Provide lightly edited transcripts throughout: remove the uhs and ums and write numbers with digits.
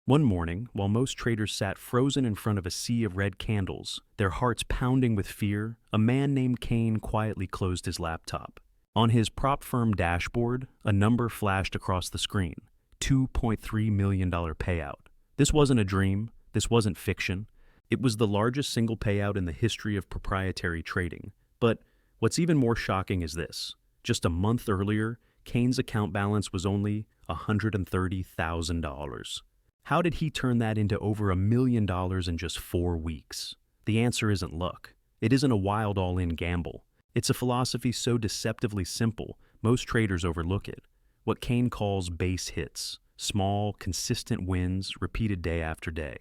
One morning, while most traders sat frozen in front of a sea of red candles, their hearts pounding with fear, a man named Kane quietly closed his laptop. On his prop firm dashboard, a number flashed across the screen: $2.3 million payout. This wasn't a dream, this wasn't fiction. It was the largest single payout in the history of proprietary trading. But what's even more shocking is this. Just a month earlier, Kane's account balance was only $130,000. How did he turn that into over $1 million in just 4 weeks? The answer isn't luck. It isn't a wild all-in gamble. It's a philosophy so deceptively simple, most traders overlook it. What Kane calls base hits, small, consistent wins repeated day after day.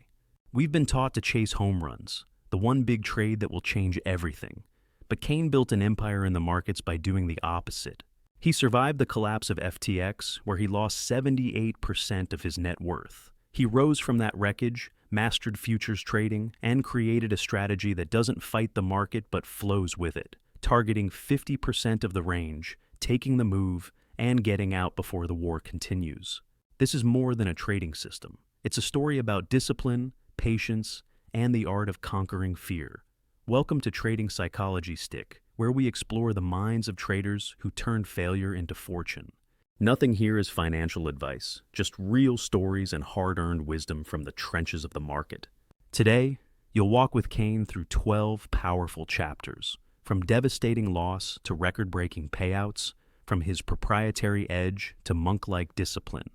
We've been taught to chase home runs, the one big trade that will change everything. But Kane built an empire in the markets by doing the opposite. He survived the collapse of FTX, where he lost 78% of his net worth. He rose from that wreckage, mastered futures trading, and created a strategy that doesn't fight the market but flows with it, targeting 50% of the range, taking the move, and getting out before the war continues. This is more than a trading system. It's a story about discipline, patience, and the art of conquering fear. Welcome to Trading Psychology Stick, where we explore the minds of traders who turned failure into fortune. Nothing here is financial advice, just real stories and hard-earned wisdom from the trenches of the market. Today, you'll walk with Kane through 12 powerful chapters, from devastating loss to record-breaking payouts, from his proprietary edge to monk-like discipline,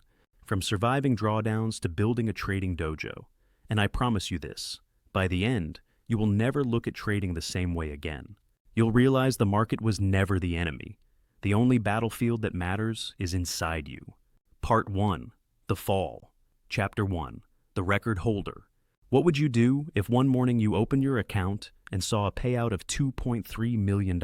from surviving drawdowns to building a trading dojo. And I promise you this, by the end, you will never look at trading the same way again. You'll realize the market was never the enemy. The only battlefield that matters is inside you. Part 1. The Fall. Chapter 1. The Record Holder. What would you do if one morning you opened your account and saw a payout of $2.3 million?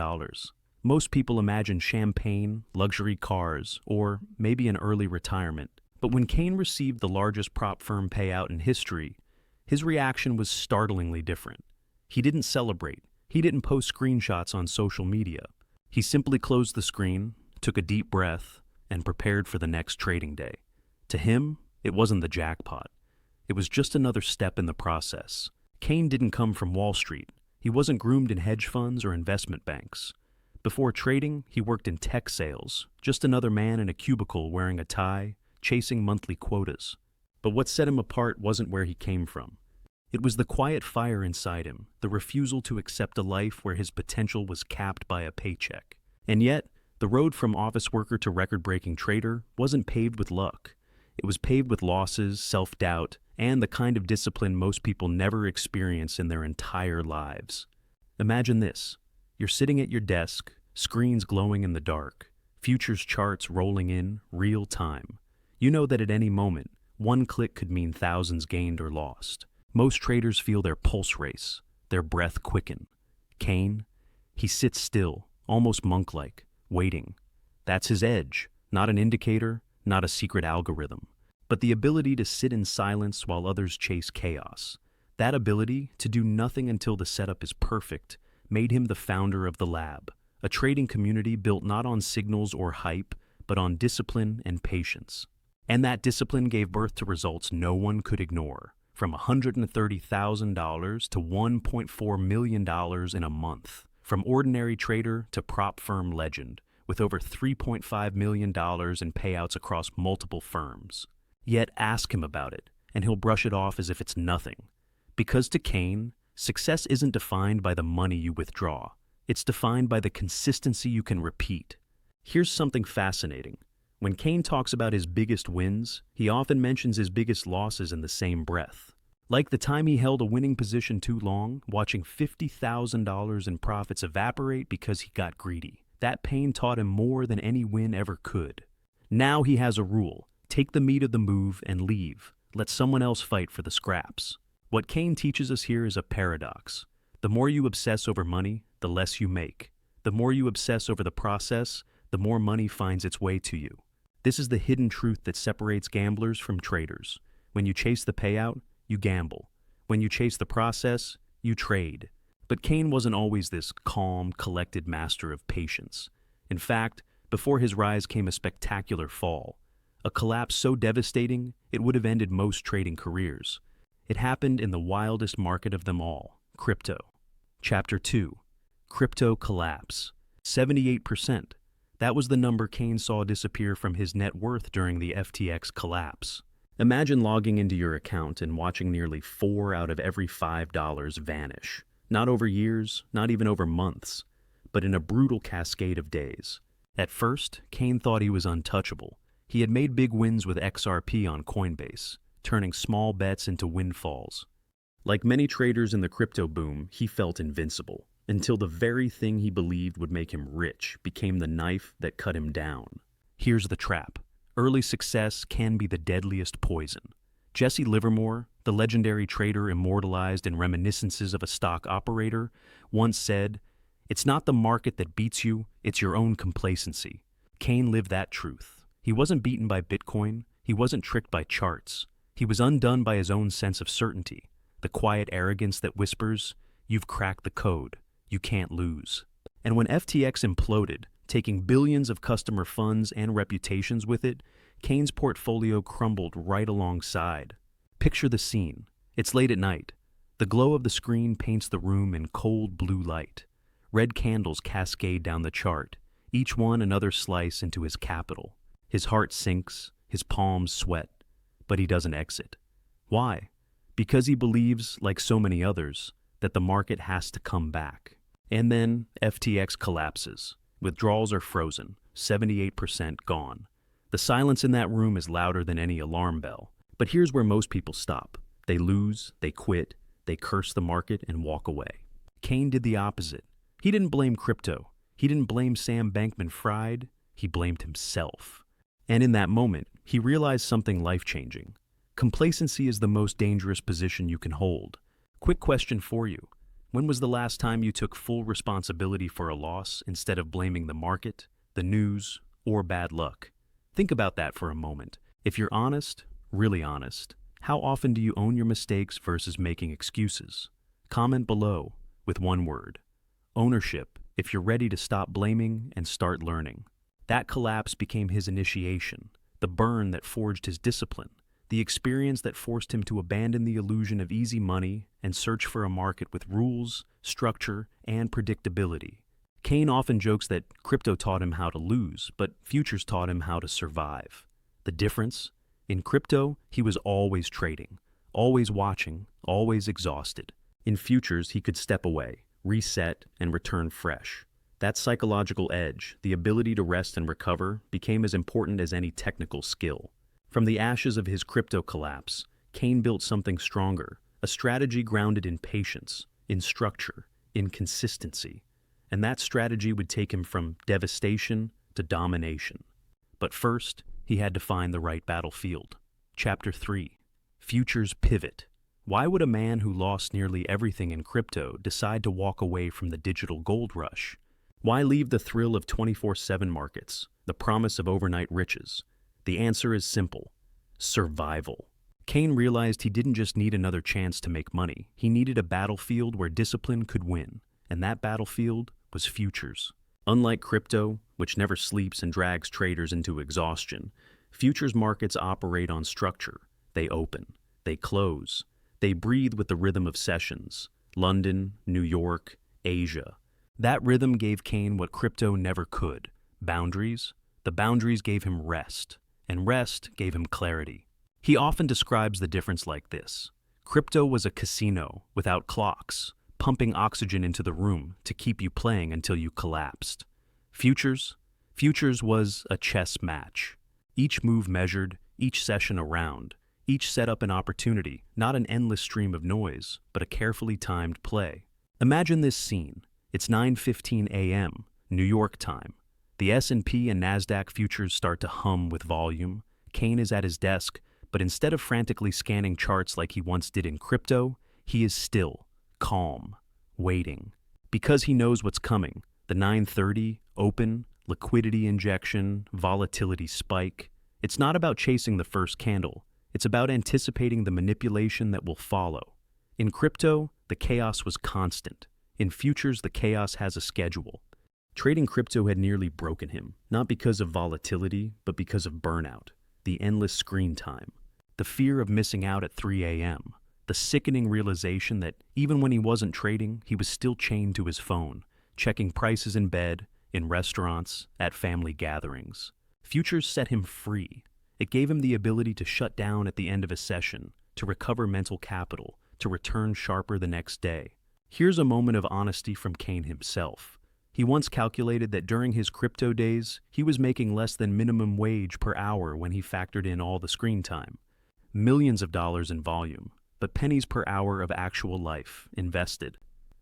Most people imagine champagne, luxury cars, or maybe an early retirement. But when Kane received the largest prop firm payout in history, his reaction was startlingly different. He didn't celebrate. He didn't post screenshots on social media. He simply closed the screen, took a deep breath, and prepared for the next trading day. To him, it wasn't the jackpot. It was just another step in the process. Kane didn't come from Wall Street. He wasn't groomed in hedge funds or investment banks. Before trading, he worked in tech sales, just another man in a cubicle wearing a tie, chasing monthly quotas. But what set him apart wasn't where he came from. It was the quiet fire inside him, the refusal to accept a life where his potential was capped by a paycheck. And yet, the road from office worker to record-breaking trader wasn't paved with luck. It was paved with losses, self-doubt, and the kind of discipline most people never experience in their entire lives. Imagine this. You're sitting at your desk, screens glowing in the dark, futures charts rolling in real time. You know that at any moment, one click could mean thousands gained or lost. Most traders feel their pulse race, their breath quicken. Kane, he sits still, almost monk-like, waiting. That's his edge, not an indicator, not a secret algorithm, but the ability to sit in silence while others chase chaos. That ability to do nothing until the setup is perfect made him the founder of the Lab, a trading community built not on signals or hype, but on discipline and patience. And that discipline gave birth to results no one could ignore. From $130,000 to $1.4 million in a month. From ordinary trader to prop firm legend, with over $3.5 million in payouts across multiple firms. Yet ask him about it, and he'll brush it off as if it's nothing. Because to Kane, success isn't defined by the money you withdraw. It's defined by the consistency you can repeat. Here's something fascinating. When Kane talks about his biggest wins, he often mentions his biggest losses in the same breath. Like the time he held a winning position too long, watching $50,000 in profits evaporate because he got greedy. That pain taught him more than any win ever could. Now he has a rule: take the meat of the move and leave. Let someone else fight for the scraps. What Kane teaches us here is a paradox. The more you obsess over money, the less you make. The more you obsess over the process, the more money finds its way to you. This is the hidden truth that separates gamblers from traders. When you chase the payout, you gamble. When you chase the process, you trade. But Kane wasn't always this calm, collected master of patience. In fact, before his rise came a spectacular fall. A collapse so devastating, it would have ended most trading careers. It happened in the wildest market of them all, crypto. Chapter 2. Crypto Collapse. 78%. That was the number Kane saw disappear from his net worth during the FTX collapse. Imagine logging into your account and watching nearly 4 out of every $5 vanish. Not over years, not even over months, but in a brutal cascade of days. At first, Kane thought he was untouchable. He had made big wins with XRP on Coinbase, turning small bets into windfalls. Like many traders in the crypto boom, he felt invincible, until the very thing he believed would make him rich became the knife that cut him down. Here's the trap. Early success can be the deadliest poison. Jesse Livermore, the legendary trader immortalized in reminiscences of a stock operator, once said, "It's not the market that beats you, it's your own complacency." Kane lived that truth. He wasn't beaten by Bitcoin, he wasn't tricked by charts. He was undone by his own sense of certainty, the quiet arrogance that whispers, "You've cracked the code, you can't lose." And when FTX imploded, taking billions of customer funds and reputations with it, Kane's portfolio crumbled right alongside. Picture the scene. It's late at night. The glow of the screen paints the room in cold blue light. Red candles cascade down the chart, each one another slice into his capital. His heart sinks, his palms sweat, but he doesn't exit. Why? Because he believes, like so many others, that the market has to come back. And then FTX collapses. Withdrawals are frozen, 78% gone. The silence in that room is louder than any alarm bell. But here's where most people stop. They lose, they quit, they curse the market and walk away. Kane did the opposite. He didn't blame crypto. He didn't blame Sam Bankman-Fried. He blamed himself. And in that moment, he realized something life-changing. Complacency is the most dangerous position you can hold. Quick question for you. When was the last time you took full responsibility for a loss instead of blaming the market, the news, or bad luck? Think about that for a moment. If you're honest, really honest, how often do you own your mistakes versus making excuses? Comment below with one word. Ownership, if you're ready to stop blaming and start learning. That collapse became his initiation, the burn that forged his discipline, the experience that forced him to abandon the illusion of easy money and search for a market with rules, structure, and predictability. Kane often jokes that crypto taught him how to lose, but futures taught him how to survive. The difference? In crypto, he was always trading, always watching, always exhausted. In futures, he could step away, reset, and return fresh. That psychological edge, the ability to rest and recover, became as important as any technical skill. From the ashes of his crypto collapse, Kane built something stronger, a strategy grounded in patience, in structure, in consistency. And that strategy would take him from devastation to domination. But first, he had to find the right battlefield. Chapter 3. Futures Pivot. Why would a man who lost nearly everything in crypto decide to walk away from the digital gold rush? Why leave the thrill of 24/7 markets, the promise of overnight riches? The answer is simple: survival. Kane realized he didn't just need another chance to make money. He needed a battlefield where discipline could win, and that battlefield was futures. Unlike crypto, which never sleeps and drags traders into exhaustion, futures markets operate on structure. They open, they close, they breathe with the rhythm of sessions. London, New York, Asia. That rhythm gave Kane what crypto never could: boundaries. The boundaries gave him rest, and rest gave him clarity. He often describes the difference like this. Crypto was a casino without clocks, pumping oxygen into the room to keep you playing until you collapsed. Futures was a chess match. Each move measured, each session a round, each setup an opportunity, not an endless stream of noise, but a carefully timed play. Imagine this scene. It's 9:15 a.m., New York time. The S&P and NASDAQ futures start to hum with volume. Kane is at his desk, but instead of frantically scanning charts like he once did in crypto, he is still, calm, waiting. Because he knows what's coming. The 9:30, open, liquidity injection, volatility spike. It's not about chasing the first candle. It's about anticipating the manipulation that will follow. In crypto, the chaos was constant. In futures, the chaos has a schedule. Trading crypto had nearly broken him, not because of volatility, but because of burnout. the endless screen time, the fear of missing out at 3 a.m., the sickening realization that even when he wasn't trading, he was still chained to his phone, checking prices in bed, in restaurants, at family gatherings. Futures set him free. It gave him the ability to shut down at the end of a session, to recover mental capital, to return sharper the next day. Here's a moment of honesty from Kane himself. He once calculated that during his crypto days, he was making less than minimum wage per hour when he factored in all the screen time. Millions of dollars in volume, but pennies per hour of actual life invested.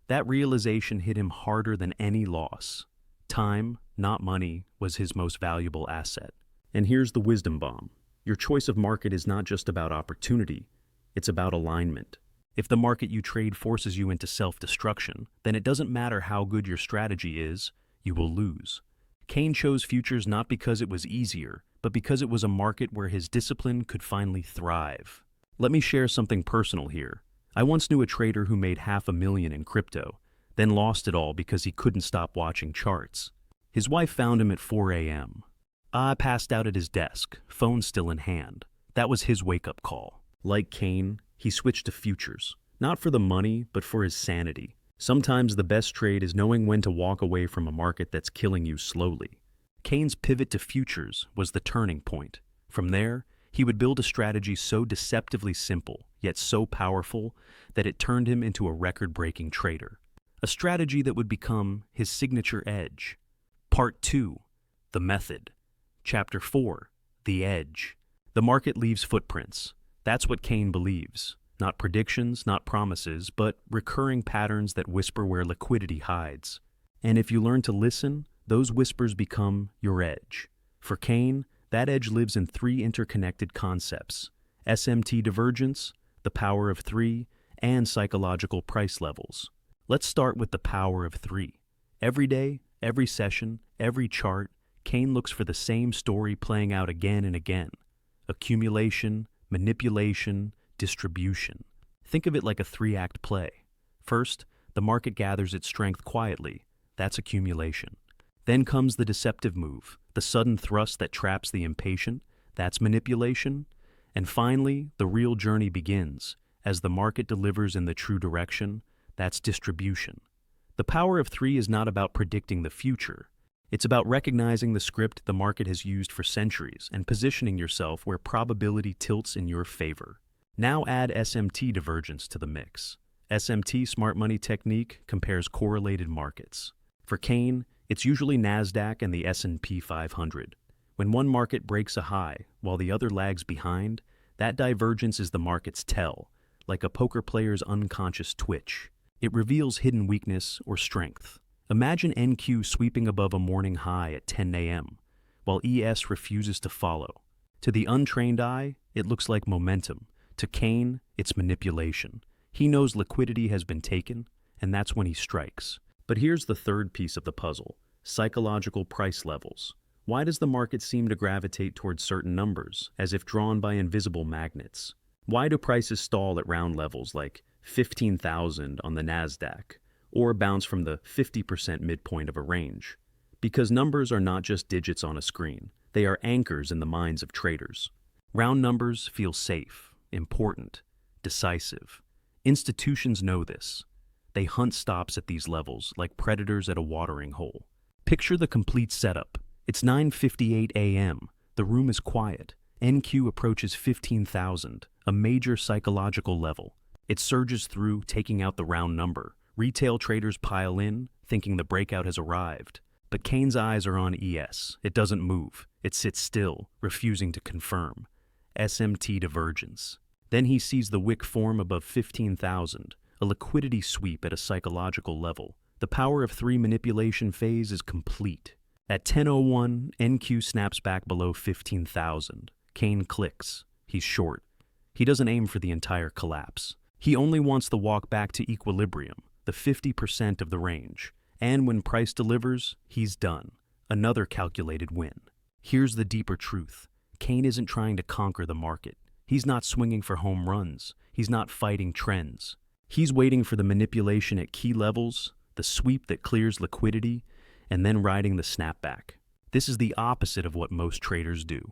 That realization hit him harder than any loss. Time, not money, was his most valuable asset. And here's the wisdom bomb. Your choice of market is not just about opportunity, it's about alignment. If the market you trade forces you into self-destruction, then it doesn't matter how good your strategy is, you will lose. Kane chose futures not because it was easier, but because it was a market where his discipline could finally thrive. Let me share something personal here. I once knew a trader who made $500,000 in crypto, then lost it all because he couldn't stop watching charts. His wife found him at 4 a.m. I passed out at his desk, phone still in hand. That was his wake-up call. Like Kane, he switched to futures, not for the money, but for his sanity. Sometimes the best trade is knowing when to walk away from a market that's killing you slowly. Kane's pivot to futures was the turning point. From there, he would build a strategy so deceptively simple, yet so powerful, that it turned him into a record-breaking trader. A strategy that would become his signature edge. Part 2. The Method. Chapter 4. The Edge. The market leaves footprints. That's what Kane believes. Not predictions, not promises, but recurring patterns that whisper where liquidity hides. And if you learn to listen, those whispers become your edge. For Kane, that edge lives in 3 interconnected concepts: SMT divergence, the power of 3, and psychological price levels. Let's start with the power of 3. Every day, every session, every chart, Kane looks for the same story playing out again and again. Accumulation, manipulation, distribution. Think of it like a 3-act play. First, the market gathers its strength quietly. That's accumulation. Then comes the deceptive move, the sudden thrust that traps the impatient. That's manipulation. And finally, the real journey begins. As the market delivers in the true direction, that's distribution. The power of 3 is not about predicting the future. It's about recognizing the script the market has used for centuries and positioning yourself where probability tilts in your favor. Now add SMT divergence to the mix. SMT smart money technique compares correlated markets. For Kane, it's usually NASDAQ and the S&P 500. When one market breaks a high while the other lags behind, that divergence is the market's tell, like a poker player's unconscious twitch. It reveals hidden weakness or strength. Imagine NQ sweeping above a morning high at 10 a.m., while ES refuses to follow. To the untrained eye, it looks like momentum. To Kane, it's manipulation. He knows liquidity has been taken, and that's when he strikes. But here's the third piece of the puzzle: psychological price levels. Why does the market seem to gravitate towards certain numbers, as if drawn by invisible magnets? Why do prices stall at round levels like 15,000 on the NASDAQ, or bounce from the 50% midpoint of a range? Because numbers are not just digits on a screen. They are anchors in the minds of traders. Round numbers feel safe, important, decisive. Institutions know this. They hunt stops at these levels like predators at a watering hole. Picture the complete setup. It's 9:58 a.m. The room is quiet. NQ approaches 15,000, a major psychological level. It surges through, taking out the round number. Retail traders pile in, thinking the breakout has arrived. But Kane's eyes are on ES. It doesn't move. It sits still, refusing to confirm. SMT divergence. Then he sees the wick form above 15,000, a liquidity sweep at a psychological level. The power of 3 manipulation phase is complete. At 10:01, NQ snaps back below 15,000. Kane clicks. He's short. He doesn't aim for the entire collapse. He only wants the walk back to equilibrium, the 50% of the range. And when price delivers, he's done. Another calculated win. Here's the deeper truth. Kane isn't trying to conquer the market. He's not swinging for home runs. He's not fighting trends. He's waiting for the manipulation at key levels, the sweep that clears liquidity, and then riding the snapback. This is the opposite of what most traders do.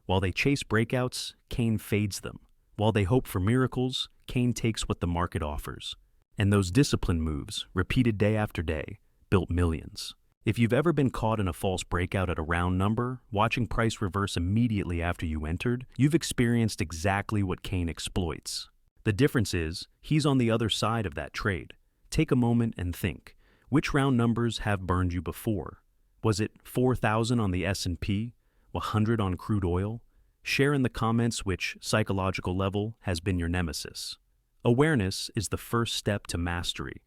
While they chase breakouts, Kane fades them. While they hope for miracles, Kane takes what the market offers. And those discipline moves, repeated day after day, built millions. If you've ever been caught in a false breakout at a round number, watching price reverse immediately after you entered, you've experienced exactly what Kane exploits. The difference is, he's on the other side of that trade. Take a moment and think. Which round numbers have burned you before? Was it 4,000 on the S&P? 100 on crude oil? Share in the comments which psychological level has been your nemesis. Awareness is the first step to mastery.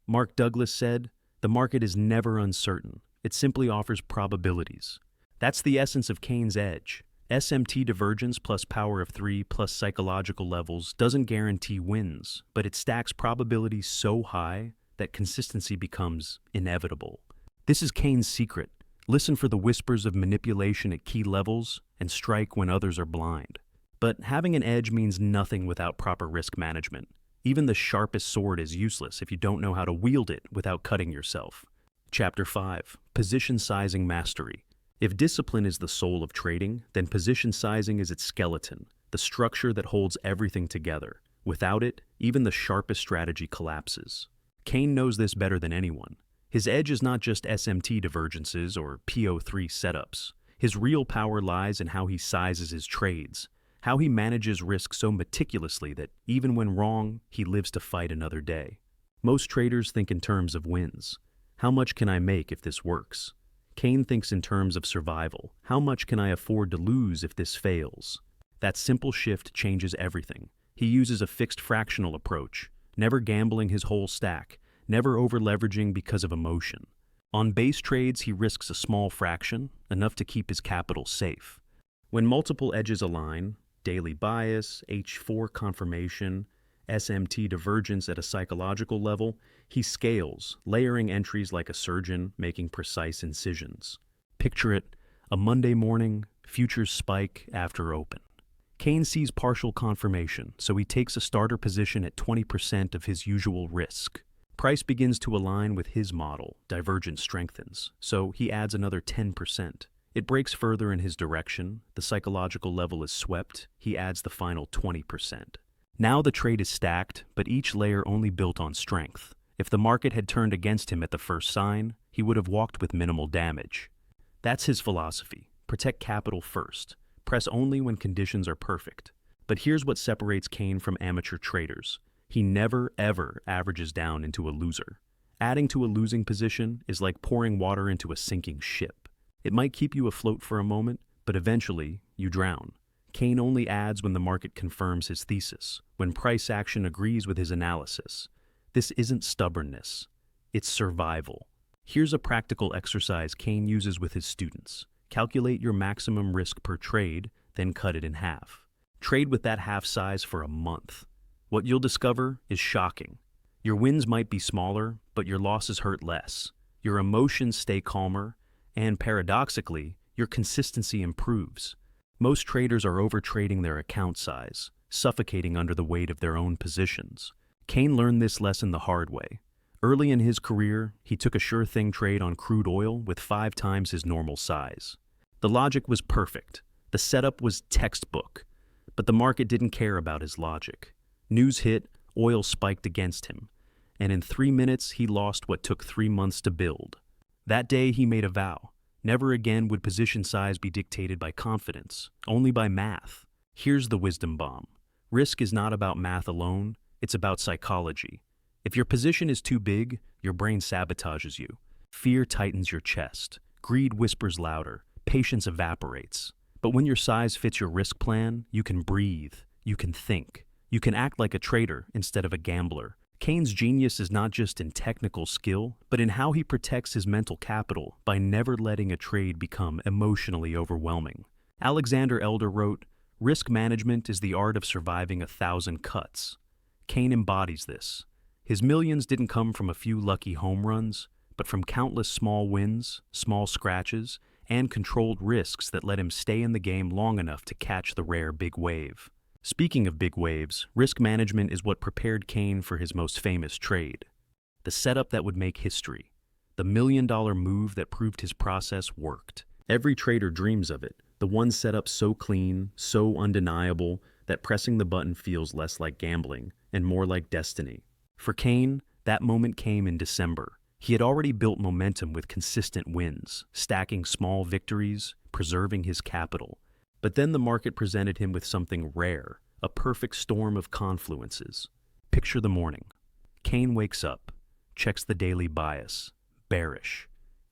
Mark Douglas said, "The market is never uncertain. It simply offers probabilities." That's the essence of Kane's edge. SMT divergence plus power of 3 plus psychological levels doesn't guarantee wins, but it stacks probabilities so high that consistency becomes inevitable. This is Kane's secret. Listen for the whispers of manipulation at key levels and strike when others are blind. But having an edge means nothing without proper risk management. Even the sharpest sword is useless if you don't know how to wield it without cutting yourself. Chapter 5. Position Sizing Mastery. If discipline is the soul of trading, then position sizing is its skeleton, the structure that holds everything together. Without it, even the sharpest strategy collapses. Kane knows this better than anyone. His edge is not just SMT divergences or PO3 setups. His real power lies in how he sizes his trades, how he manages risk so meticulously that even when wrong, he lives to fight another day. Most traders think in terms of wins. How much can I make if this works? Kane thinks in terms of survival. How much can I afford to lose if this fails? That simple shift changes everything. He uses a fixed fractional approach, never gambling his whole stack, never over-leveraging because of emotion. On base trades, he risks a small fraction, enough to keep his capital safe. When multiple edges align, daily bias, H4 confirmation, SMT divergence at a psychological level, he scales, layering entries like a surgeon, making precise incisions. Picture it, a Monday morning, futures spike after open. Kane sees partial confirmation, so he takes a starter position at 20% of his usual risk. Price begins to align with his model, divergence strengthens, so he adds another 10%. It breaks further in his direction, the psychological level is swept, he adds the final 20%. Now the trade is stacked, but each layer only built on strength. If the market had turned against him at the first sign, he would have walked with minimal damage. That's his philosophy. Protect capital first. Press only when conditions are perfect. But here's what separates Kane from amateur traders. He never, ever averages down into a loser. Adding to a losing position is like pouring water into a sinking ship. It might keep you afloat for a moment, but eventually you drown. Kane only adds when the market confirms his thesis, when price action agrees with his analysis. This isn't stubbornness, it's survival. Here's a practical exercise Kane uses with his students. Calculate your maximum risk per trade, then cut it in half. Trade with that half size for a month. What you'll discover is shocking. Your wins might be smaller, but your losses hurt less. Your emotions stay calmer, and paradoxically, your consistency improves. Most traders are overtrading their account size, suffocating under the weight of their own positions. Kane learned this lesson the hard way. Early in his career, he took a sure-thing trade on crude oil with 5 times his normal size. The logic was perfect. The setup was textbook. But the market didn't care about his logic. News hit, oil spiked against him, and in 3 minutes he lost what took 3 months to build. That day he made a vow. Never again would position size be dictated by confidence, only by math. Here's the wisdom bomb. Risk is not about math alone, it's about psychology. If your position is too big, your brain sabotages you. Fear tightens your chest. Greed whispers louder. Patience evaporates. But when your size fits your risk plan, you can breathe. You can think. You can act like a trader instead of a gambler. Kane's genius is not just in technical skill, but in how he protects his mental capital by never letting a trade become emotionally overwhelming. Alexander Elder wrote, "Risk management is the art of surviving 1,000 cuts." Kane embodies this. His millions didn't come from a few lucky home runs, but from countless small wins, small scratches, and controlled risks that let him stay in the game long enough to catch the rare big wave. Speaking of big waves, risk management is what prepared Kane for his most famous trade. The setup that would make history. The $1 million move that proved his process worked. Every trader dreams of it. The one set up so clean, so undeniable, that pressing the button feels less like gambling and more like destiny. For Kane, that moment came in December. He had already built momentum with consistent wins, stacking small victories, preserving his capital. But then the market presented him with something rare, a perfect storm of confluences. Picture the morning. Kane wakes up, checks the daily bias, bearish.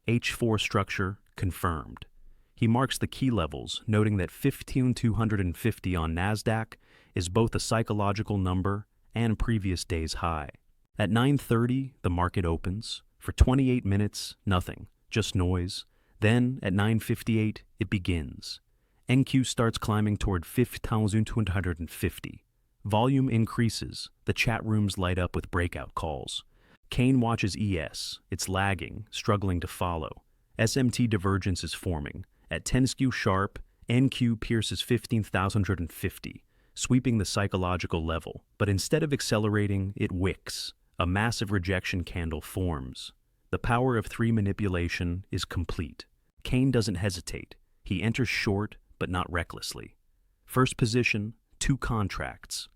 H4 structure, confirmed. He marks the key levels, noting that 15,250 on NASDAQ is both a psychological number and previous day's high. At 9:30, the market opens. For 28 minutes, nothing, just noise. Then, at 9:58, it begins. NQ starts climbing toward 5,250. Volume increases. The chat rooms light up with breakout calls. Kane watches ES. It's lagging, struggling to follow. SMT divergence is forming. At 10 skew sharp, NQ pierces 15,150, sweeping the psychological level. But instead of accelerating, it wicks. A massive rejection candle forms. The power of 3 manipulation is complete. Kane doesn't hesitate. He enters short, but not recklessly. First position, 2 contracts.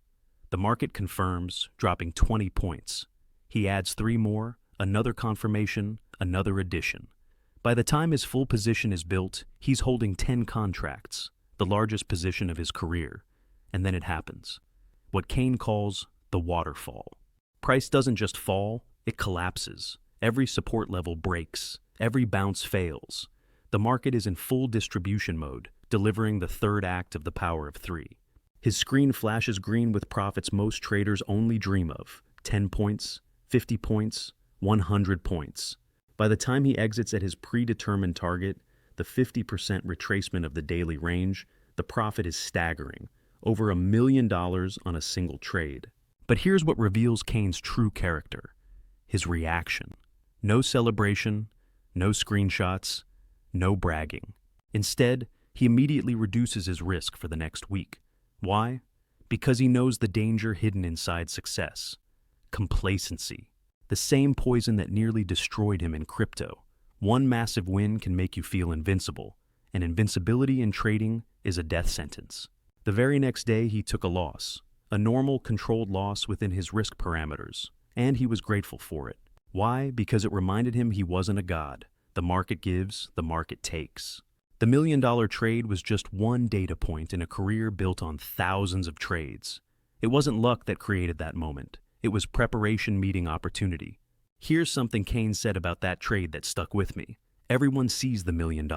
The market confirms, dropping 20 points. He adds 3 more, another confirmation, another addition. By the time his full position is built, he's holding 10 contracts, the largest position of his career. And then it happens. What Kane calls the waterfall. Price doesn't just fall, it collapses. Every support level breaks. Every bounce fails. The market is in full distribution mode, delivering the third act of the power of 3. His screen flashes green with profits most traders only dream of. 10 points, 50 points, 100 points. By the time he exits at his predetermined target, the 50% retracement of the daily range, the profit is staggering, over $1 million on a single trade. But here's what reveals Kane's true character: his reaction. No celebration, no screenshots, no bragging. Instead, he immediately reduces his risk for the next week. Why? Because he knows the danger hidden inside success. Complacency. The same poison that nearly destroyed him in crypto. One massive win can make you feel invincible, and invincibility in trading is a death sentence. The very next day, he took a loss, a normal, controlled loss within his risk parameters, and he was grateful for it. Why? Because it reminded him he wasn't a god. The market gives, the market takes. The $1 million trade was just one data point in a career built on thousands of trades. It wasn't luck that created that moment. It was preparation meeting opportunity. Here's something Kane said about that trade that stuck with me. Everyone sees the $1 million.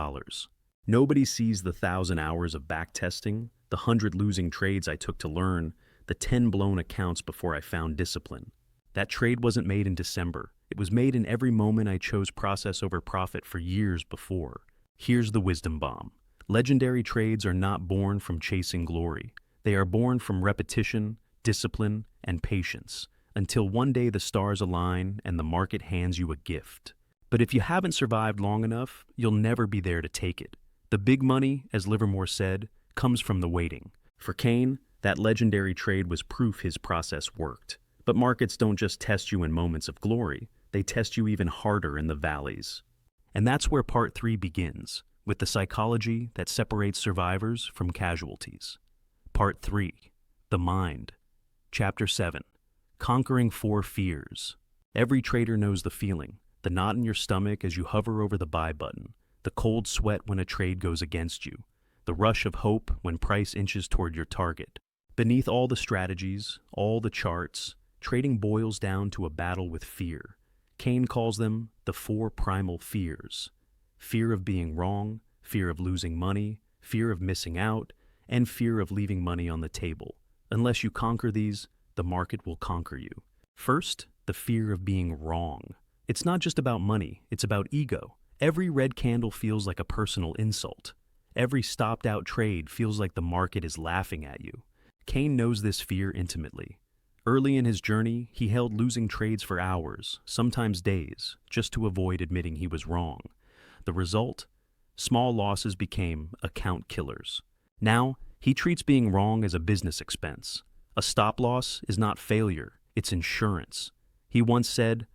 Nobody sees the 1,000 hours of backtesting, the 100 losing trades I took to learn, the 10 blown accounts before I found discipline. That trade wasn't made in December. It was made in every moment I chose process over profit for years before. Here's the wisdom bomb. Legendary trades are not born from chasing glory. They are born from repetition, discipline, and patience, until one day the stars align and the market hands you a gift. But if you haven't survived long enough, you'll never be there to take it. The big money, as Livermore said, comes from the waiting. For Kane, that legendary trade was proof his process worked. But markets don't just test you in moments of glory, they test you even harder in the valleys. And that's where part 3 begins, with the psychology that separates survivors from casualties. Part 3, the mind. Chapter 7, conquering 4 fears. Every trader knows the feeling, the knot in your stomach as you hover over the buy button, the cold sweat when a trade goes against you, the rush of hope when price inches toward your target. Beneath all the strategies, all the charts, trading boils down to a battle with fear. Kane calls them the 4 primal fears. Fear of being wrong, fear of losing money, fear of missing out, and fear of leaving money on the table. Unless you conquer these, the market will conquer you. First, the fear of being wrong. It's not just about money, it's about ego. Every red candle feels like a personal insult. Every stopped-out trade feels like the market is laughing at you. Kane knows this fear intimately. Early in his journey, he held losing trades for hours, sometimes days, just to avoid admitting he was wrong. The result? Small losses became account killers. Now, he treats being wrong as a business expense. A stop loss is not failure, it's insurance. He once said,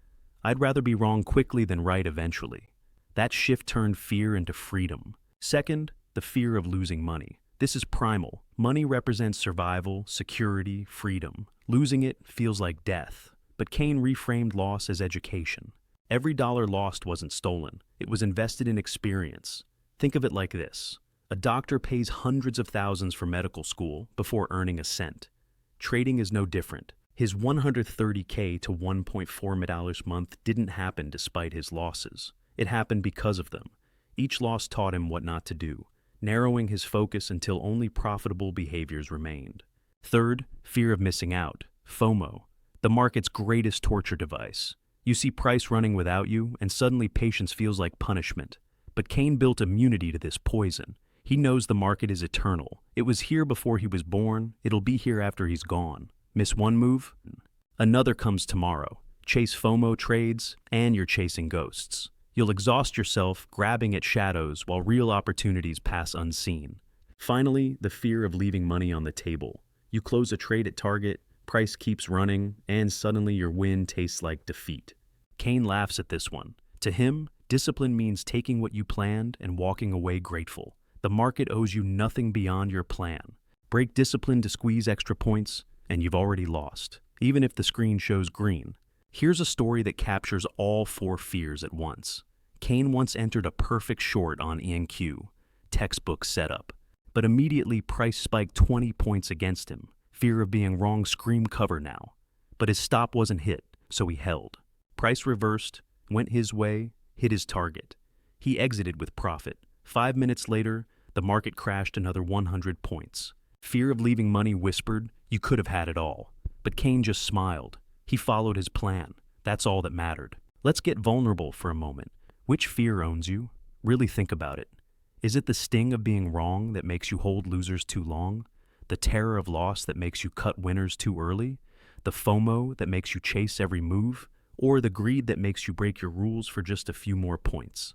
"I'd rather be wrong quickly than right eventually." That shift turned fear into freedom. Second, the fear of losing money. This is primal. Money represents survival, security, freedom. Losing it feels like death. But Kane reframed loss as education. Every dollar lost wasn't stolen. It was invested in experience. Think of it like this. A doctor pays hundreds of thousands for medical school before earning a cent. Trading is no different. His $130K to $1.4 million month didn't happen despite his losses. It happened because of them. Each loss taught him what not to do, narrowing his focus until only profitable behaviors remained. Third, fear of missing out, FOMO, the market's greatest torture device. You see price running without you, and suddenly patience feels like punishment. But Kane built immunity to this poison. He knows the market is eternal. It was here before he was born. It'll be here after he's gone. Miss one move? Another comes tomorrow. Chase FOMO trades, and you're chasing ghosts. You'll exhaust yourself grabbing at shadows while real opportunities pass unseen. Finally, the fear of leaving money on the table. You close a trade at target, price keeps running, and suddenly your win tastes like defeat. Kane laughs at this one. To him, discipline means taking what you planned and walking away grateful. The market owes you nothing beyond your plan. Break discipline to squeeze extra points, and you've already lost, even if the screen shows green. Here's a story that captures all four fears at once. Kane once entered a perfect short on ENQ, textbook setup, but immediately price spiked 20 points against him. Fear of being wrong screamed cover now. But his stop wasn't hit, so he held. Price reversed, went his way, hit his target. He exited with profit. 5 minutes later, the market crashed another 100 points. Fear of leaving money whispered, you could have had it all. But Kane just smiled. He followed his plan. That's all that mattered. Let's get vulnerable for a moment. Which fear owns you? Really think about it. Is it the sting of being wrong that makes you hold losers too long? The terror of loss that makes you cut winners too early? The FOMO that makes you chase every move? Or the greed that makes you break your rules for just a few more points?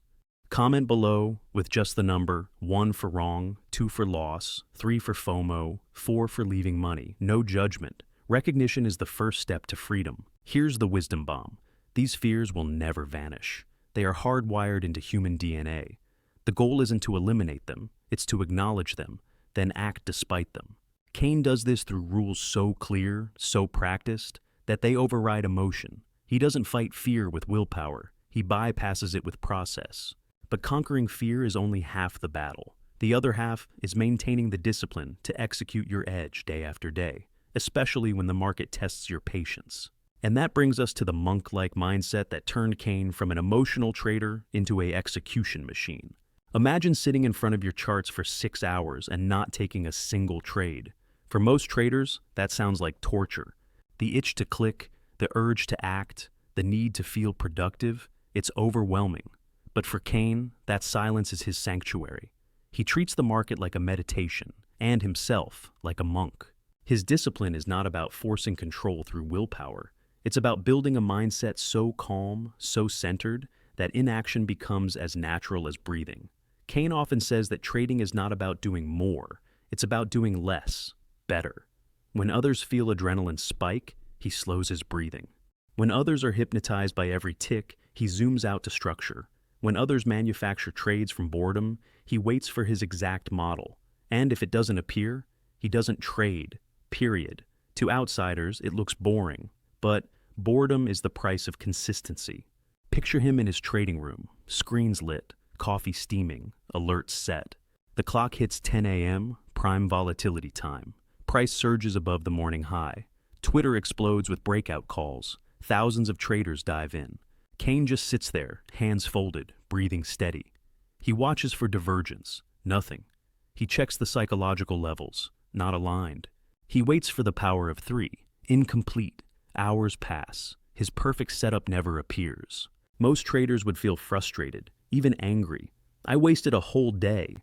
Comment below with just the number 1 for wrong, 2 for loss, 3 for FOMO, 4 for leaving money. No judgment. Recognition is the first step to freedom. Here's the wisdom bomb. These fears will never vanish. They are hardwired into human DNA. The goal isn't to eliminate them, it's to acknowledge them, then act despite them. Kane does this through rules so clear, so practiced, that they override emotion. He doesn't fight fear with willpower, he bypasses it with process. But conquering fear is only half the battle. The other half is maintaining the discipline to execute your edge day after day, especially when the market tests your patience. And that brings us to the monk-like mindset that turned Kane from an emotional trader into an execution machine. Imagine sitting in front of your charts for 6 hours and not taking a single trade. For most traders, that sounds like torture. The itch to click, the urge to act, the need to feel productive, it's overwhelming. But for Kane, that silence is his sanctuary. He treats the market like a meditation, and himself like a monk. His discipline is not about forcing control through willpower. It's about building a mindset so calm, so centered, that inaction becomes as natural as breathing. Kane often says that trading is not about doing more, it's about doing less, better. When others feel adrenaline spike, he slows his breathing. When others are hypnotized by every tick, he zooms out to structure. When others manufacture trades from boredom, he waits for his exact model. And if it doesn't appear, he doesn't trade, period. To outsiders, it looks boring. But boredom is the price of consistency. Picture him in his trading room, screens lit, coffee steaming, alerts set. The clock hits 10 a.m., prime volatility time. Price surges above the morning high. Twitter explodes with breakout calls. Thousands of traders dive in. Kane just sits there, hands folded, breathing steady. He watches for divergence, nothing. He checks the psychological levels, not aligned. He waits for the power of 3, incomplete. Hours pass. His perfect setup never appears. Most traders would feel frustrated, even angry. I wasted a whole day.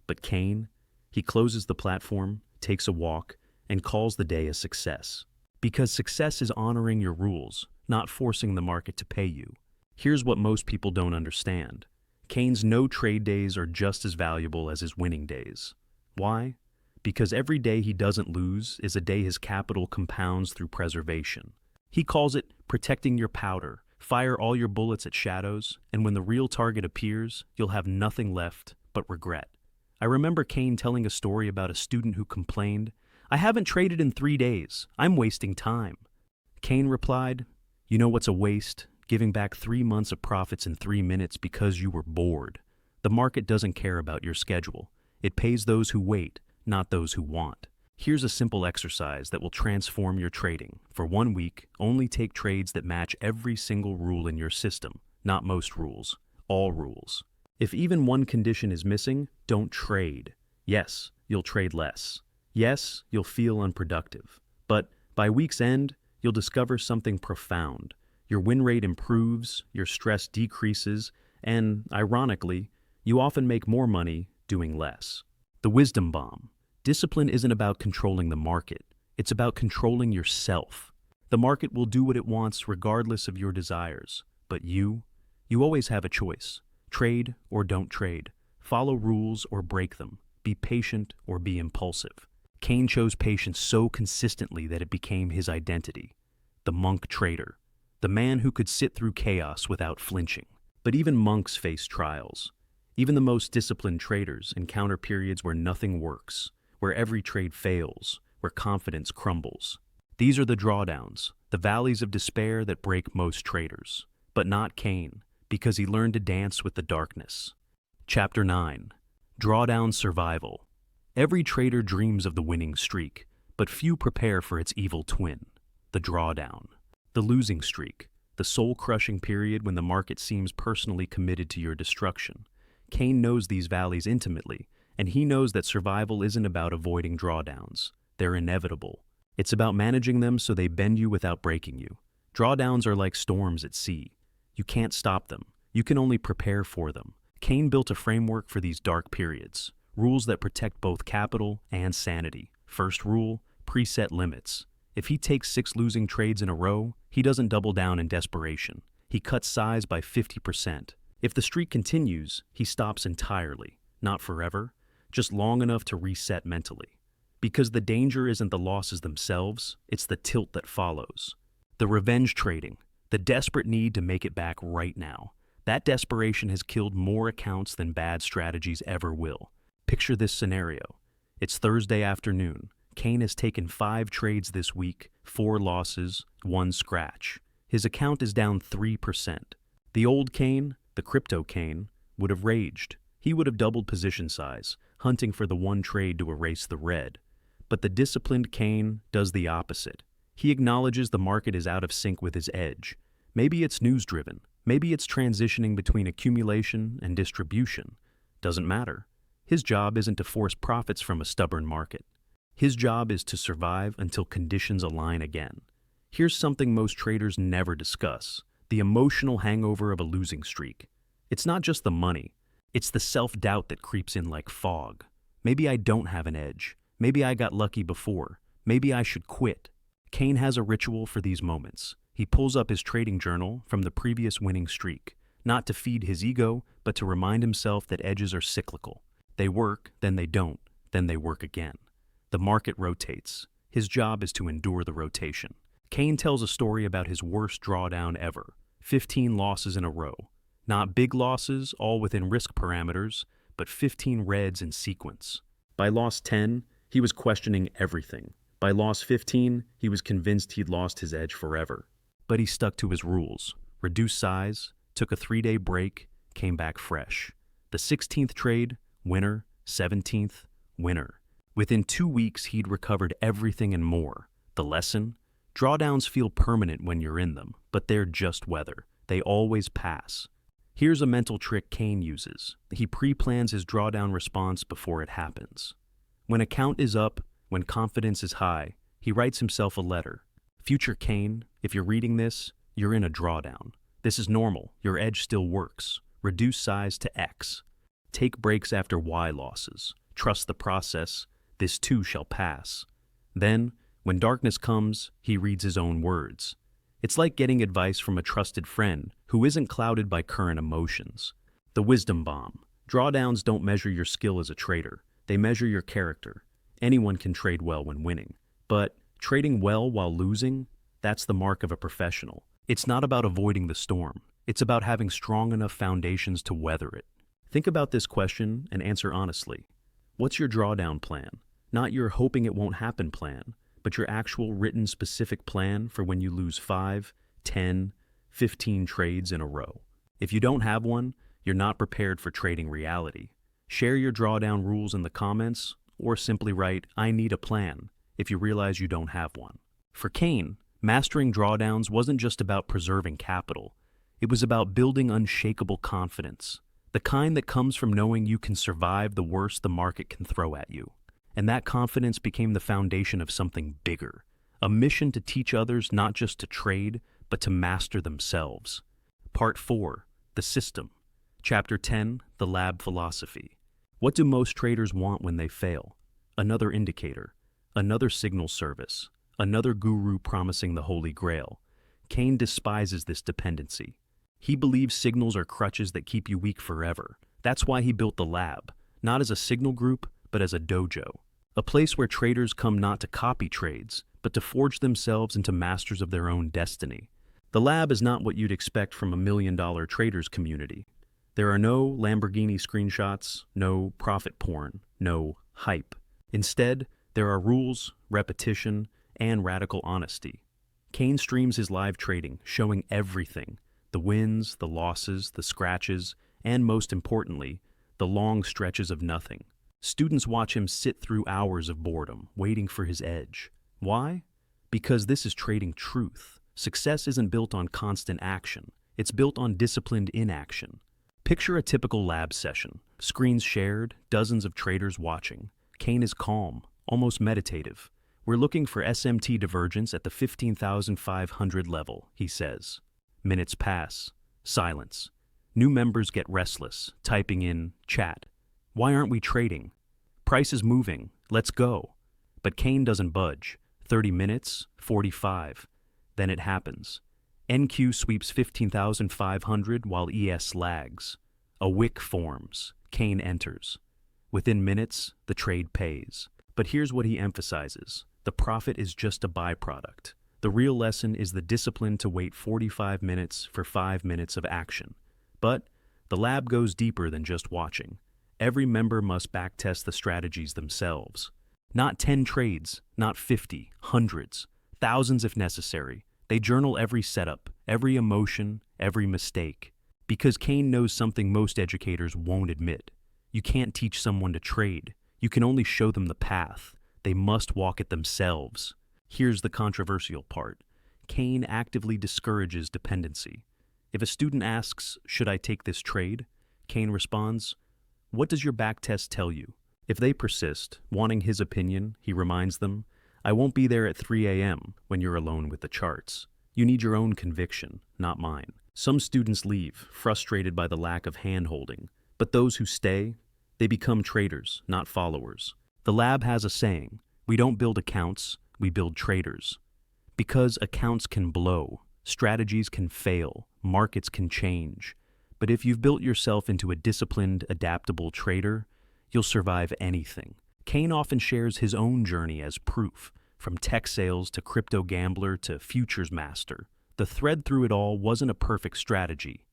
But Kane, he closes the platform, takes a walk, and calls the day a success. Because success is honoring your rules, not forcing the market to pay you. Here's what most people don't understand. Kane's no-trade days are just as valuable as his winning days. Why? Because every day he doesn't lose is a day his capital compounds through preservation. He calls it protecting your powder. Fire all your bullets at shadows, and when the real target appears, you'll have nothing left but regret. I remember Kane telling a story about a student who complained, "I haven't traded in 3 days. I'm wasting time." Kane replied, "You know what's a waste? Giving back 3 months of profits in 3 minutes because you were bored. The market doesn't care about your schedule. It pays those who wait, not those who want." Here's a simple exercise that will transform your trading. For 1 week, only take trades that match every single rule in your system, not most rules, all rules. If even one condition is missing, don't trade. Yes, you'll trade less. Yes, you'll feel unproductive. But by week's end, you'll discover something profound. Your win rate improves, your stress decreases, and, ironically, you often make more money doing less. The wisdom bomb. Discipline isn't about controlling the market. It's about controlling yourself. The market will do what it wants regardless of your desires. But you always have a choice. Trade or don't trade. Follow rules or break them. Be patient or be impulsive. Kane chose patience so consistently that it became his identity. The monk trader. The man who could sit through chaos without flinching. But even monks face trials. Even the most disciplined traders encounter periods where nothing works, where every trade fails, where confidence crumbles. These are the drawdowns, the valleys of despair that break most traders. But not Kane, because he learned to dance with the darkness. Chapter 9. Drawdown Survival. Every trader dreams of the winning streak, but few prepare for its evil twin, the drawdown. The losing streak, the soul-crushing period when the market seems personally committed to your destruction. Kane knows these valleys intimately, and he knows that survival isn't about avoiding drawdowns. They're inevitable. It's about managing them so they bend you without breaking you. Drawdowns are like storms at sea. You can't stop them. You can only prepare for them. Kane built a framework for these dark periods, rules that protect both capital and sanity. First rule, preset limits. If he takes 6 losing trades in a row, he doesn't double down in desperation. He cuts size by 50%. If the streak continues, he stops entirely. Not forever, just long enough to reset mentally. Because the danger isn't the losses themselves, it's the tilt that follows. The revenge trading, the desperate need to make it back right now. That desperation has killed more accounts than bad strategies ever will. Picture this scenario. It's Thursday afternoon. Kane has taken 5 trades this week, 4 losses, 1 scratch. His account is down 3%. The old Kane, the crypto Kane, would have raged. He would have doubled position size, hunting for the one trade to erase the red. But the disciplined Kane does the opposite. He acknowledges the market is out of sync with his edge. Maybe it's news-driven. Maybe it's transitioning between accumulation and distribution. Doesn't matter. His job isn't to force profits from a stubborn market. His job is to survive until conditions align again. Here's something most traders never discuss: the emotional hangover of a losing streak. It's not just the money. It's the self-doubt that creeps in like fog. Maybe I don't have an edge. Maybe I got lucky before. Maybe I should quit. Kane has a ritual for these moments. He pulls up his trading journal from the previous winning streak, not to feed his ego, but to remind himself that edges are cyclical. They work, then they don't, then they work again. The market rotates. His job is to endure the rotation. Kane tells a story about his worst drawdown ever: 15 losses in a row. Not big losses, all within risk parameters, but 15 reds in sequence. By loss 10, he was questioning everything. By loss 15, he was convinced he'd lost his edge forever. But he stuck to his rules, reduced size, took a 3-day break, came back fresh. The 16th trade, winner. 17th, winner. Within 2 weeks, he'd recovered everything and more. The lesson? Drawdowns feel permanent when you're in them, but they're just weather. They always pass. Here's a mental trick Kane uses. He pre-plans his drawdown response before it happens. When account is up, when confidence is high, he writes himself a letter. Future Kane, if you're reading this, you're in a drawdown. This is normal. Your edge still works. Reduce size to X. Take breaks after Y losses. Trust the process. This too shall pass. Then, when darkness comes, he reads his own words. It's like getting advice from a trusted friend who isn't clouded by current emotions. The wisdom bomb. Drawdowns don't measure your skill as a trader. They measure your character. Anyone can trade well when winning. But trading well while losing, that's the mark of a professional. It's not about avoiding the storm. It's about having strong enough foundations to weather it. Think about this question and answer honestly. What's your drawdown plan? Not your hoping it won't happen plan, but your actual written specific plan for when you lose 5, 10, 15 trades in a row. If you don't have one, you're not prepared for trading reality. Share your drawdown rules in the comments, or simply write, "I need a plan," if you realize you don't have one. For Kane, mastering drawdowns wasn't just about preserving capital. It was about building unshakable confidence, the kind that comes from knowing you can survive the worst the market can throw at you. And that confidence became the foundation of something bigger, a mission to teach others not just to trade, but to master themselves. Part 4, The System. Chapter 10, The Lab Philosophy. What do most traders want when they fail? Another indicator, another signal service, another guru promising the Holy Grail. Kane despises this dependency. He believes signals are crutches that keep you weak forever. That's why he built the lab, not as a signal group, but as a dojo. A place where traders come not to copy trades, but to forge themselves into masters of their own destiny. The lab is not what you'd expect from a $1 million traders community. There are no Lamborghini screenshots, no profit porn, no hype. Instead, there are rules, repetition, and radical honesty. Kane streams his live trading, showing everything: the wins, the losses, the scratches, and most importantly, the long stretches of nothing. Students watch him sit through hours of boredom, waiting for his edge. Why? Because this is trading truth. Success isn't built on constant action. It's built on disciplined inaction. Picture a typical lab session. Screens shared, dozens of traders watching. Kane is calm, almost meditative. "We're looking for SMT divergence at the 15,500 level," he says. Minutes pass. Silence. New members get restless, typing in chat. "Why aren't we trading? Price is moving. Let's go." But Kane doesn't budge. 30 minutes, 45. Then it happens. NQ sweeps 15,500 while ES lags. A wick forms. Kane enters. Within minutes, the trade pays. But here's what he emphasizes: the profit is just a byproduct. The real lesson is the discipline to wait 45 minutes for 5 minutes of action. But the lab goes deeper than just watching. Every member must backtest the strategies themselves. Not 10 trades, not 50, hundreds, thousands if necessary. They journal every setup, every emotion, every mistake. Because Kane knows something most educators won't admit. You can't teach someone to trade. You can only show them the path. They must walk it themselves. Here's the controversial part. Kane actively discourages dependency. If a student asks, "Should I take this trade?" Kane responds, "What does your backtest tell you?" If they persist, wanting his opinion, he reminds them, "I won't be there at 3 a.m. when you're alone with the charts. You need your own conviction, not mine." Some students leave, frustrated by the lack of hand-holding. But those who stay, they become traders, not followers. The lab has a saying: "We don't build accounts, we build traders." Because accounts can blow, strategies can fail, markets can change. But if you've built yourself into a disciplined, adaptable trader, you'll survive anything. Kane often shares his own journey as proof, from tech sales to crypto gambler to futures master. The thread through it all wasn't a perfect strategy.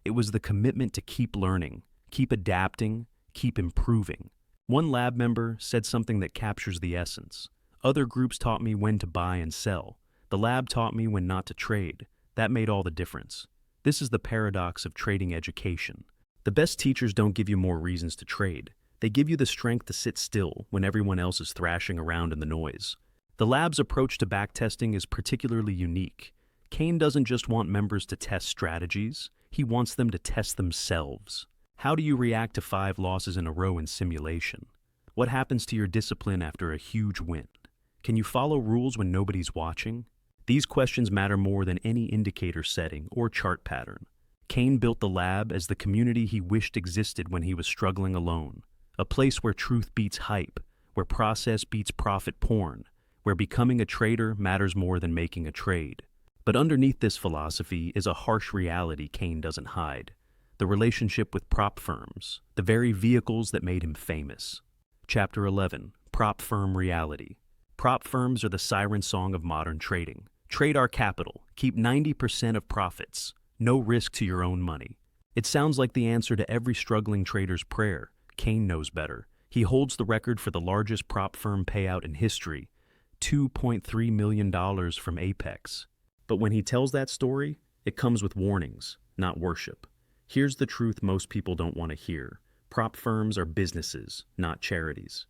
It was the commitment to keep learning, keep adapting, keep improving. One lab member said something that captures the essence. "Other groups taught me when to buy and sell. The lab taught me when not to trade. That made all the difference." This is the paradox of trading education. The best teachers don't give you more reasons to trade. They give you the strength to sit still when everyone else is thrashing around in the noise. The lab's approach to backtesting is particularly unique. Kane doesn't just want members to test strategies, he wants them to test themselves. How do you react to 5 losses in a row in simulation? What happens to your discipline after a huge win? Can you follow rules when nobody's watching? These questions matter more than any indicator setting or chart pattern. Kane built the lab as the community he wished existed when he was struggling alone. A place where truth beats hype, where process beats profit porn, where becoming a trader matters more than making a trade. But underneath this philosophy is a harsh reality Kane doesn't hide: the relationship with prop firms, the very vehicles that made him famous. Chapter 11, Prop Firm Reality. Prop firms are the siren song of modern trading. Trade our capital, keep 90% of profits, no risk to your own money. It sounds like the answer to every struggling trader's prayer. Kane knows better. He holds the record for the largest prop firm payout in history, $2.3 million from Apex. But when he tells that story, it comes with warnings, not worship. Here's the truth most people don't want to hear. Prop firms are businesses, not charities.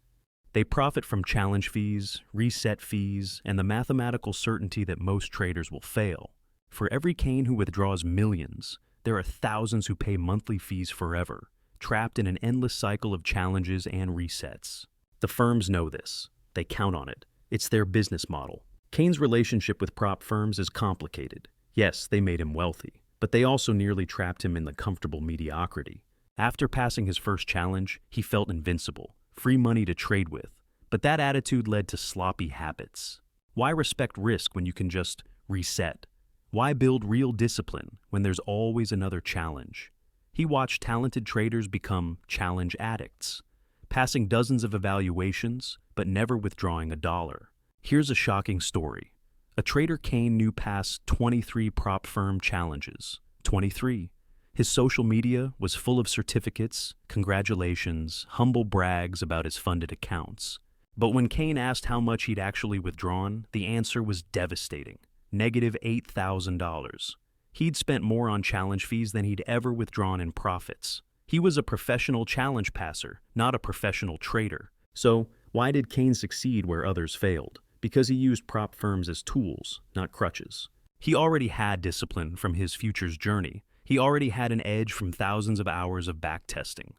They profit from challenge fees, reset fees, and the mathematical certainty that most traders will fail. For every Kane who withdraws millions, there are thousands who pay monthly fees forever, trapped in an endless cycle of challenges and resets. The firms know this. They count on it. It's their business model. Kane's relationship with prop firms is complicated. Yes, they made him wealthy, but they also nearly trapped him in the comfortable mediocrity. After passing his first challenge, he felt invincible, free money to trade with. But that attitude led to sloppy habits. Why respect risk when you can just reset? Why build real discipline when there's always another challenge? He watched talented traders become challenge addicts, passing dozens of evaluations, but never withdrawing a dollar. Here's a shocking story. A trader Kane knew passed 23 prop firm challenges. 23. His social media was full of certificates, congratulations, humble brags about his funded accounts. But when Kane asked how much he'd actually withdrawn, the answer was devastating. Negative $8,000. He'd spent more on challenge fees than he'd ever withdrawn in profits. He was a professional challenge passer, not a professional trader. So, why did Kane succeed where others failed? Because he used prop firms as tools, not crutches. He already had discipline from his futures journey. He already had an edge from thousands of hours of backtesting.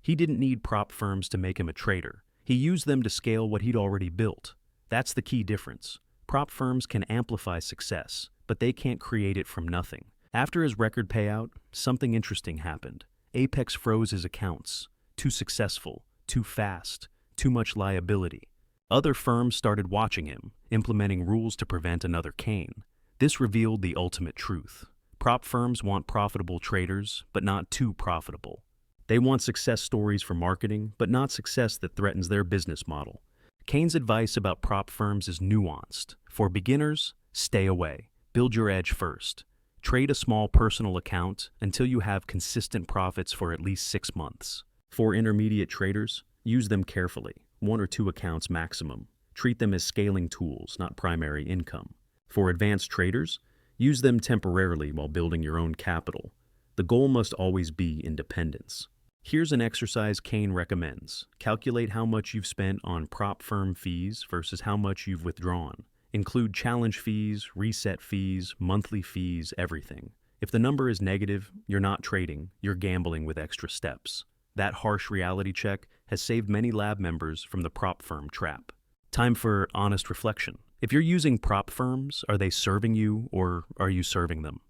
He didn't need prop firms to make him a trader. He used them to scale what he'd already built. That's the key difference. Prop firms can amplify success, but they can't create it from nothing. After his record payout, something interesting happened. Apex froze his accounts. Too successful, too fast, too much liability. Other firms started watching him, implementing rules to prevent another Kane. This revealed the ultimate truth. Prop firms want profitable traders, but not too profitable. They want success stories for marketing, but not success that threatens their business model. Kane's advice about prop firms is nuanced. For beginners, stay away. Build your edge first. Trade a small personal account until you have consistent profits for at least 6 months. For intermediate traders, use them carefully, 1 or 2 accounts maximum. Treat them as scaling tools, not primary income. For advanced traders, use them temporarily while building your own capital. The goal must always be independence. Here's an exercise Kane recommends. Calculate how much you've spent on prop firm fees versus how much you've withdrawn. Include challenge fees, reset fees, monthly fees, everything. If the number is negative, you're not trading, you're gambling with extra steps. That harsh reality check has saved many lab members from the prop firm trap. Time for honest reflection. If you're using prop firms, are they serving you or are you serving them?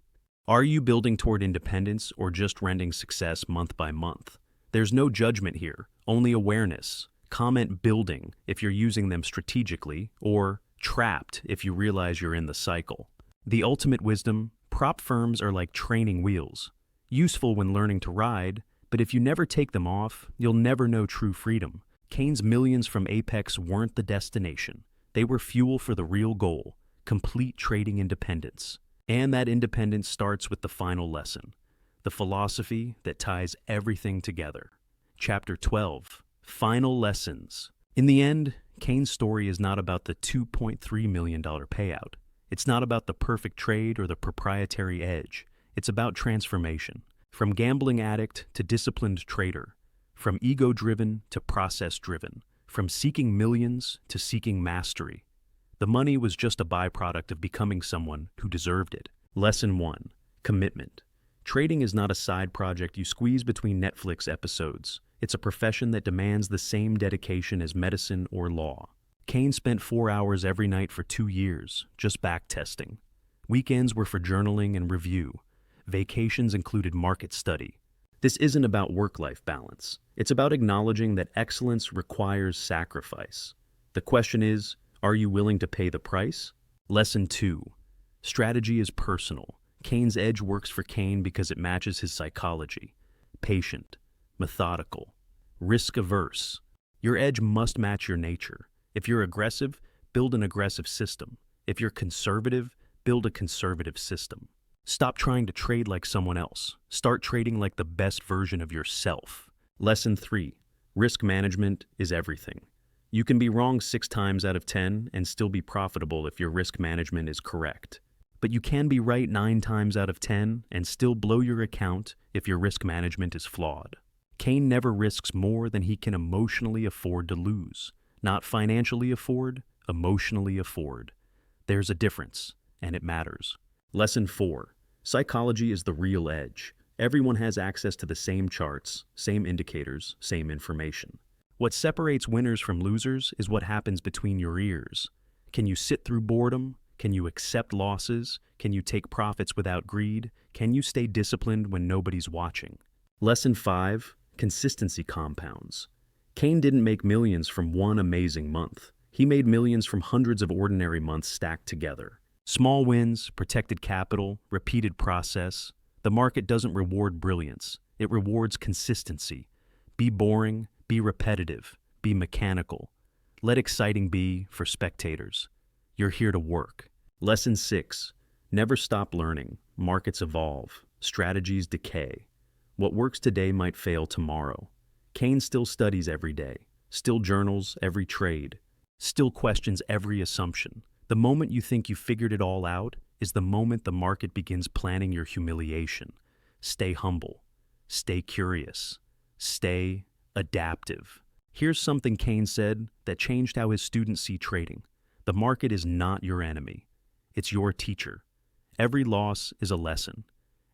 Are you building toward independence or just renting success month by month? There's no judgment here, only awareness. Comment building if you're using them strategically, or trapped if you realize you're in the cycle. The ultimate wisdom: prop firms are like training wheels. Useful when learning to ride, but if you never take them off, you'll never know true freedom. Kane's millions from Apex weren't the destination. They were fuel for the real goal: complete trading independence. And that independence starts with the final lesson, the philosophy that ties everything together. Chapter 12, Final Lessons. In the end, Kane's story is not about the $2.3 million payout. It's not about the perfect trade or the proprietary edge. It's about transformation. From gambling addict to disciplined trader. From ego-driven to process-driven. From seeking millions to seeking mastery. The money was just a byproduct of becoming someone who deserved it. Lesson 1. Commitment. Trading is not a side project you squeeze between Netflix episodes. It's a profession that demands the same dedication as medicine or law. Kane spent 4 hours every night for 2 years, just backtesting. Weekends were for journaling and review. Vacations included market study. This isn't about work-life balance. It's about acknowledging that excellence requires sacrifice. The question is, are you willing to pay the price? Lesson 2. Strategy is personal. Kane's edge works for Kane because it matches his psychology. Patient, methodical, risk-averse. Your edge must match your nature. If you're aggressive, build an aggressive system. If you're conservative, build a conservative system. Stop trying to trade like someone else. Start trading like the best version of yourself. Lesson 3. Risk management is everything. You can be wrong 6 times out of 10 and still be profitable if your risk management is correct. But you can be right 9 times out of 10 and still blow your account if your risk management is flawed. Kane never risks more than he can emotionally afford to lose. Not financially afford, emotionally afford. There's a difference, and it matters. Lesson 4. Psychology is the real edge. Everyone has access to the same charts, same indicators, same information. What separates winners from losers is what happens between your ears. Can you sit through boredom? Can you accept losses? Can you take profits without greed? Can you stay disciplined when nobody's watching? Lesson 5. Consistency compounds. Kane didn't make millions from one amazing month. He made millions from hundreds of ordinary months stacked together. Small wins, protected capital, repeated process. The market doesn't reward brilliance. It rewards consistency. Be boring, be repetitive, be mechanical. Let exciting be for spectators. You're here to work. Lesson 6. Never stop learning. Markets evolve. Strategies decay. What works today might fail tomorrow. Kane still studies every day, still journals every trade, still questions every assumption. The moment you think you figured it all out is the moment the market begins planning your humiliation. Stay humble. Stay curious. Stay adaptive. Here's something Kane said that changed how his students see trading. The market is not your enemy. It's your teacher. Every loss is a lesson.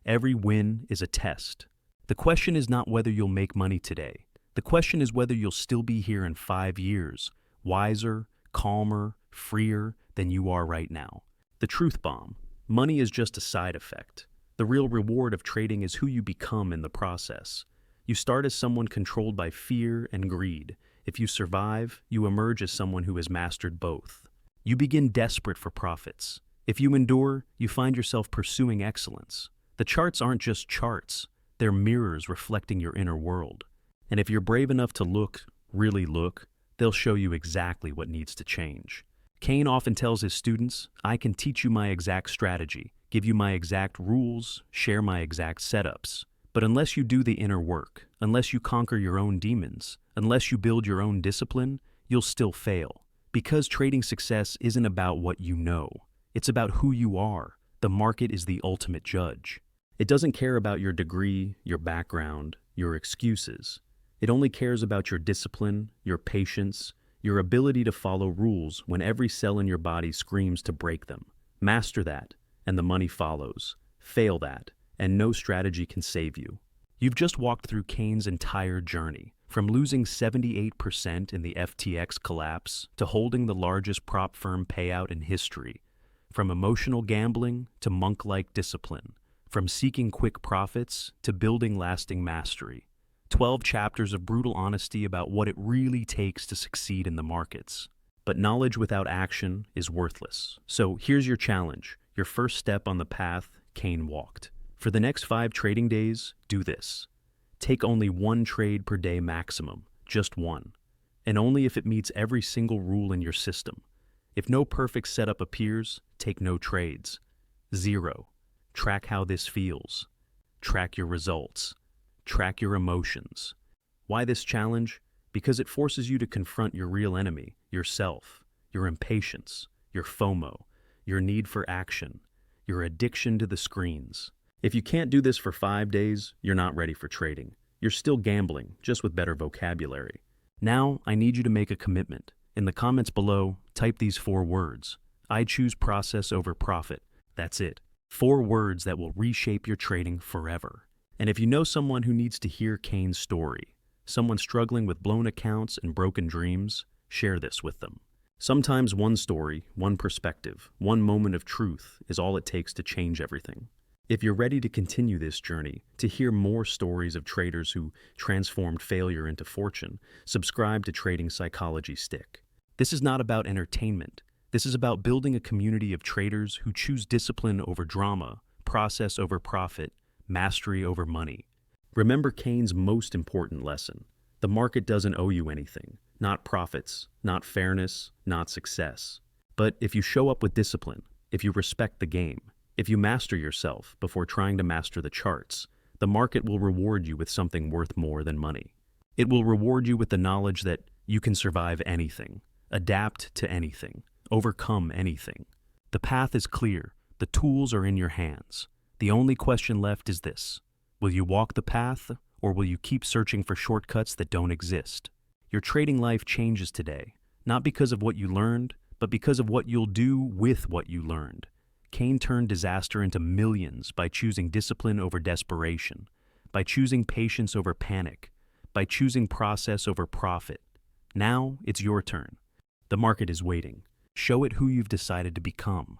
Every win is a test. The question is not whether you'll make money today. The question is whether you'll still be here in 5 years, wiser, calmer, freer than you are right now. The truth bomb. Money is just a side effect. The real reward of trading is who you become in the process. You start as someone controlled by fear and greed. If you survive, you emerge as someone who has mastered both. You begin desperate for profits. If you endure, you find yourself pursuing excellence. The charts aren't just charts. They're mirrors reflecting your inner world. And if you're brave enough to look, really look, they'll show you exactly what needs to change. Kane often tells his students, I can teach you my exact strategy, give you my exact rules, share my exact setups. But unless you do the inner work, unless you conquer your own demons, unless you build your own discipline, you'll still fail. Because trading success isn't about what you know. It's about who you are. The market is the ultimate judge. It doesn't care about your degree, your background, your excuses. It only cares about your discipline, your patience, your ability to follow rules when every cell in your body screams to break them. Master that, and the money follows. Fail that, and no strategy can save you. You've just walked through Kane's entire journey, from losing 78% in the FTX collapse to holding the largest prop firm payout in history, from emotional gambling to monk-like discipline, from seeking quick profits to building lasting mastery. 12 chapters of brutal honesty about what it really takes to succeed in the markets. But knowledge without action is worthless. So here's your challenge, your first step on the path Kane walked. For the next 5 trading days, do this. Take only 1 trade per day maximum, just 1. And only if it meets every single rule in your system. If no perfect setup appears, take no trades. 0. Track how this feels. Track your results. Track your emotions. Why this challenge? Because it forces you to confront your real enemy, yourself, your impatience, your FOMO, your need for action, your addiction to the screens. If you can't do this for 5 days, you're not ready for trading. You're still gambling, just with better vocabulary. Now, I need you to make a commitment. In the comments below, type these 4 words. I choose process over profit. That's it. 4 words that will reshape your trading forever. And if you know someone who needs to hear Kane's story, someone struggling with blown accounts and broken dreams, share this with them. Sometimes one story, one perspective, one moment of truth is all it takes to change everything. If you're ready to continue this journey, to hear more stories of traders who transformed failure into fortune, subscribe to Trading Psychology Stick. This is not about entertainment. This is about building a community of traders who choose discipline over drama, process over profit, mastery over money. Remember Kane's most important lesson. The market doesn't owe you anything. Not profits, not fairness, not success. But if you show up with discipline, if you respect the game, if you master yourself before trying to master the charts, the market will reward you with something worth more than money. It will reward you with the knowledge that you can survive anything, adapt to anything, overcome anything. The path is clear. The tools are in your hands. The only question left is this: will you walk the path, or will you keep searching for shortcuts that don't exist? Your trading life changes today, not because of what you learned, but because of what you'll do with what you learned. Kane turned disaster into millions by choosing discipline over desperation, by choosing patience over panic, by choosing process over profit. Now it's your turn. The market is waiting. Show it who you've decided to become.